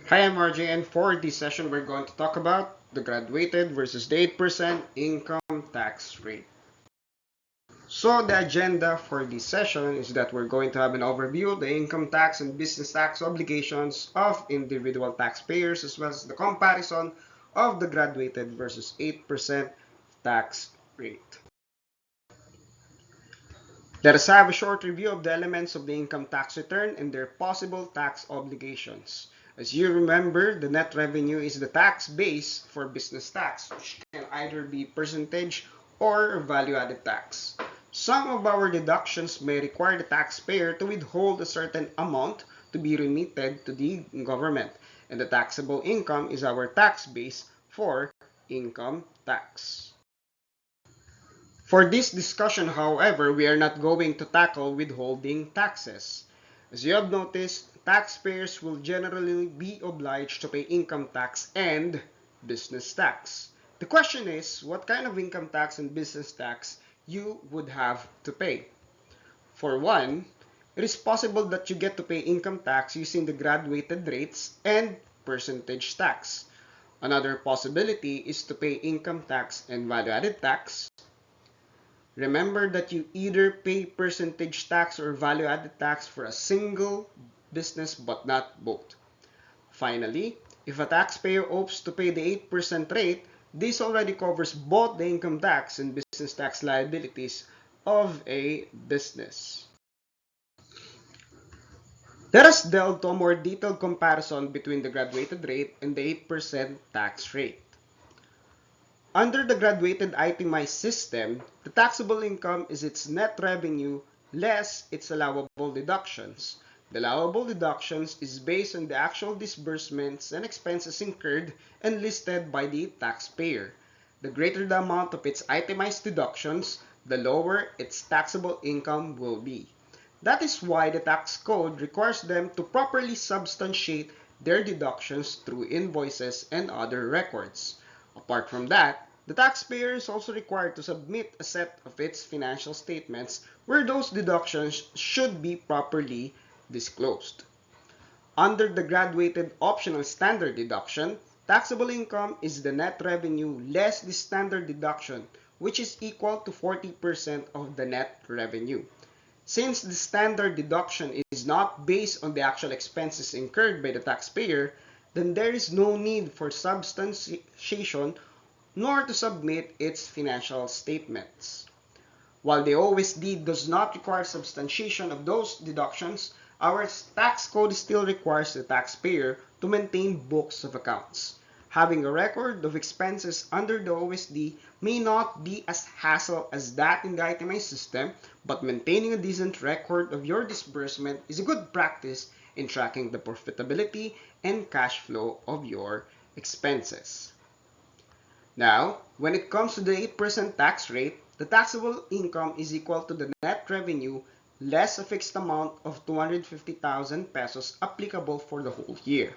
Hi, I'm RJ, and for this session, we're going to talk about the graduated versus the 8% income tax rate. So, the agenda for this session is that we're going to have an overview of the income tax and business tax obligations of individual taxpayers, as well as the comparison of the graduated versus 8% tax rate. Let us have a short review of the elements of the income tax return and their possible tax obligations. As you remember, the net revenue is the tax base for business tax, which can either be percentage or value-added tax. Some of our deductions may require the taxpayer to withhold a certain amount to be remitted to the government, and the taxable income is our tax base for income tax. For this discussion, however, we are not going to tackle withholding taxes. As you have noticed, taxpayers will generally be obliged to pay income tax and business tax. The question is, what kind of income tax and business tax you would have to pay? For one, it is possible that you get to pay income tax using the graduated rates and percentage tax. Another possibility is to pay income tax and value-added tax. Remember that you either pay percentage tax or value-added tax for a single business but not both. Finally, if a taxpayer opts to pay the 8% rate, this already covers both the income tax and business tax liabilities of a business. Let us delve to a more detailed comparison between the graduated rate and the 8% tax rate. Under the graduated itemized system, the taxable income is its net revenue less its allowable deductions. The allowable deductions is based on the actual disbursements and expenses incurred and listed by the taxpayer. The greater the amount of its itemized deductions, the lower its taxable income will be. That is why the tax code requires them to properly substantiate their deductions through invoices and other records. Apart from that, the taxpayer is also required to submit a set of its financial statements where those deductions should be properly disclosed. Under the graduated optional standard deduction, taxable income is the net revenue less the standard deduction, which is equal to 40% of the net revenue. Since the standard deduction is not based on the actual expenses incurred by the taxpayer, then there is no need for substantiation nor to submit its financial statements. While the OSD does not require substantiation of those deductions, our tax code still requires the taxpayer to maintain books of accounts. Having a record of expenses under the OSD may not be as hassle as that in the itemized system, but maintaining a decent record of your disbursement is a good practice in tracking the profitability and cash flow of your expenses. Now, when it comes to the 8% tax rate, the taxable income is equal to the net revenue less a fixed amount of 250,000 pesos applicable for the whole year.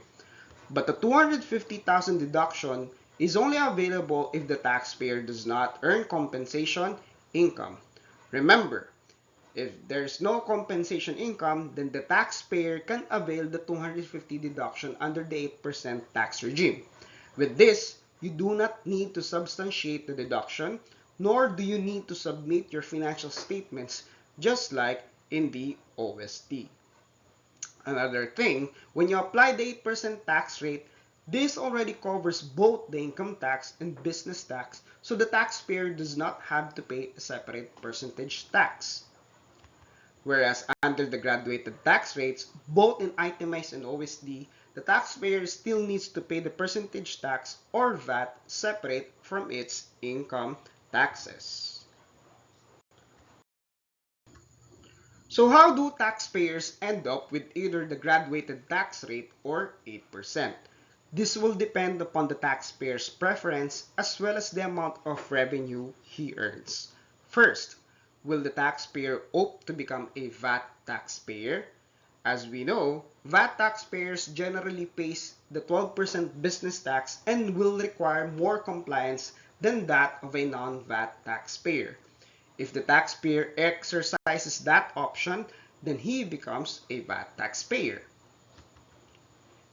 But the 250,000 deduction is only available if the taxpayer does not earn compensation income. Remember, if there is no compensation income, then the taxpayer can avail the 250 deduction under the 8% tax regime. With this, you do not need to substantiate the deduction, nor do you need to submit your financial statements just like in the OST. Another thing, when you apply the 8% tax rate, this already covers both the income tax and business tax, so the taxpayer does not have to pay a separate percentage tax. Whereas under the graduated tax rates, both in itemized and OSD, the taxpayer still needs to pay the percentage tax or VAT separate from its income taxes. So how do taxpayers end up with either the graduated tax rate or 8%? This will depend upon the taxpayer's preference as well as the amount of revenue he earns. First, will the taxpayer opt to become a VAT taxpayer? As we know, VAT taxpayers generally pay the 12% business tax and will require more compliance than that of a non-VAT taxpayer. If the taxpayer exercises that option, then he becomes a VAT taxpayer.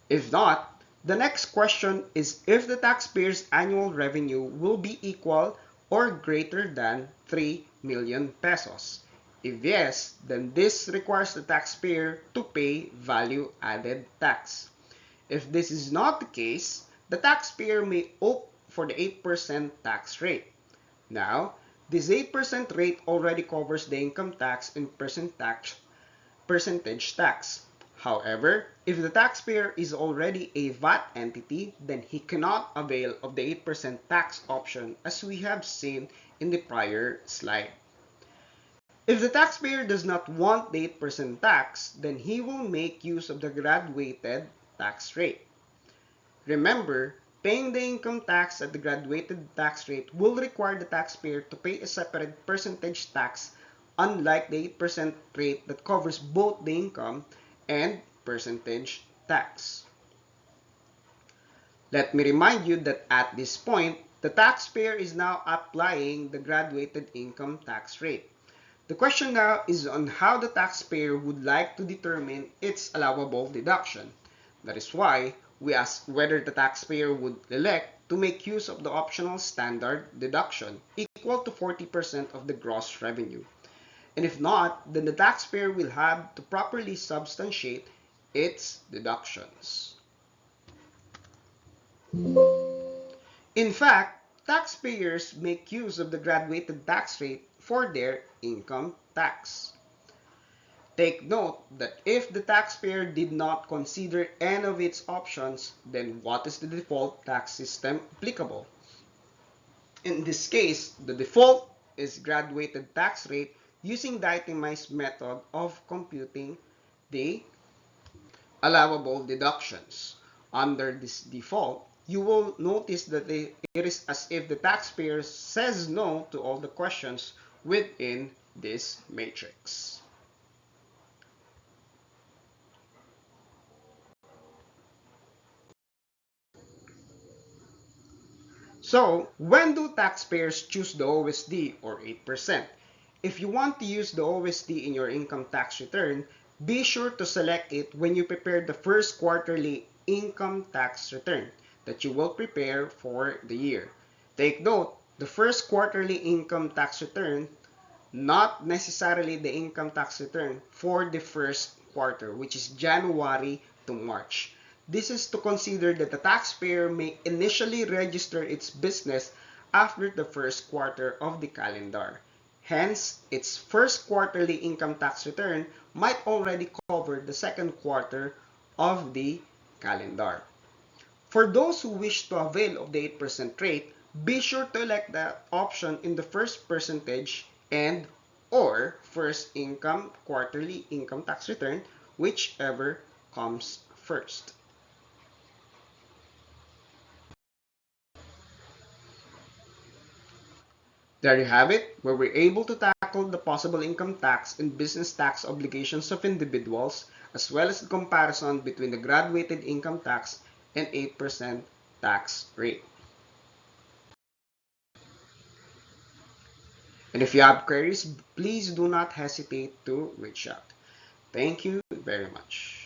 If not, The next question is if the taxpayer's annual revenue will be equal or greater than 3 million pesos. If yes, then this requires the taxpayer to pay value-added tax. If this is not the case, the taxpayer may opt for the 8% tax rate. Now, this 8% rate already covers the income tax and percentage tax. However, if the taxpayer is already a VAT entity, then he cannot avail of the 8% tax option as we have seen in the prior slide. If the taxpayer does not want the 8% tax, then he will make use of the graduated tax rate. Remember, paying the income tax at the graduated tax rate will require the taxpayer to pay a separate percentage tax, unlike the 8% rate that covers both the income and percentage tax. Let me remind you that at this point, the taxpayer is now applying the graduated income tax rate. The question now is on how the taxpayer would like to determine its allowable deduction. That is why we ask whether the taxpayer would elect to make use of the optional standard deduction equal to 40% of the gross revenue. And if not, then the taxpayer will have to properly substantiate its deductions. In fact, taxpayers make use of the graduated tax rate for their income tax. Take note that if the taxpayer did not consider any of its options, then what is the default tax system applicable? In this case, the default is graduated tax rate using the itemized method of computing the allowable deductions. Under this default, you will notice that it is as if the taxpayer says no to all the questions within this matrix. So, when do taxpayers choose the OSD or 8%? If you want to use the OSD in your income tax return, be sure to select it when you prepare the first quarterly income tax return that you will prepare for the year. Take note, the first quarterly income tax return, not necessarily the income tax return for the first quarter, which is January to March. This is to consider that the taxpayer may initially register its business after the first quarter of the calendar. Hence, its first quarterly income tax return might already cover the second quarter of the calendar. For those who wish to avail of the 8% rate, be sure to elect the option in the first percentage and or first income quarterly income tax return, whichever comes first. There you have it, where we're able to tackle the possible income tax and business tax obligations of individuals, as well as the comparison between the graduated income tax and 8% tax rate. And if you have queries, please do not hesitate to reach out. Thank you very much.